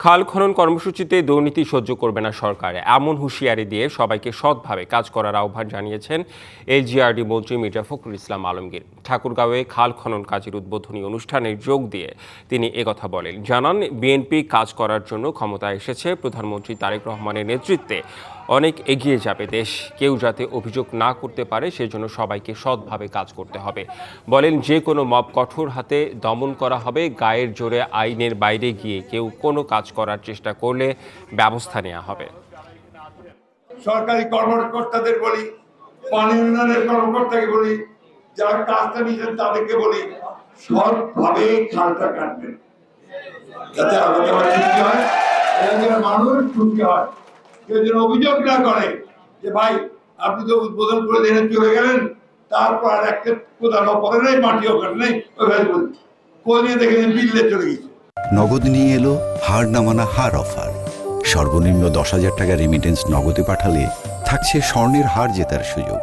খাল খনন কর্মসূচিতে দুর্নীতি সহ্য করবে না সরকার, এমন হুঁশিয়ারি দিয়ে সবাইকে সৎভাবে কাজ করার আহ্বান জানিয়েছেন এলজিআরডি মন্ত্রী মির্জা ফখরুল ইসলাম আলমগীর। ঠাকুরগাঁওয়ে খাল খনন কাজের উদ্বোধনী অনুষ্ঠানে যোগ দিয়ে তিনি একথা বলেন। জানান, বিএনপি কাজ করার জন্য ক্ষমতায় এসেছে, প্রধানমন্ত্রী তারেক রহমানের নেতৃত্বে অনেক এগিয়ে যাবে দেশ। কেউ যাতে অভিযোগ না করতে পারে সেজন্য সবাইকে সৎভাবে কাজ করতে হবে। বলেন, যে কোনো মব কঠোর হাতে দমন করা হবে, গায়ের জোরে আইনের বাইরে গিয়ে কেউ কোনো কাজ করার চেষ্টা করলে ব্যবস্থা নেওয়া হবে। সরকারি কর্মকর্তাদের বলি, পানি উন্নয়নের কর্মকর্তাকে বলি, যারা কাজটা নিয়েছেন তাদেরকে বলি, সৎভাবে খালটা কাটবেন, যাতে আমাদের খুশি হয়, মানুষ খুশি হয়। কেউ যেন অভিযোগ না করে যে ভাই আপনি তো উদ্বোধন করে দিয়ে চলে গেলেন, তারপর আর একটা কোদালও পরে নেই, মাটিও কাটে নেই, ওইভাবে বলি কোন নিয়ে দেখে বিল্লে চলে গেছে। নগদ নিয়ে এলো হার না মানা হার অফার। সর্বনিম্ন 10,000 টাকা রেমিটেন্স নগদে পাঠালে থাকছে স্বর্ণের হার জেতার সুযোগ।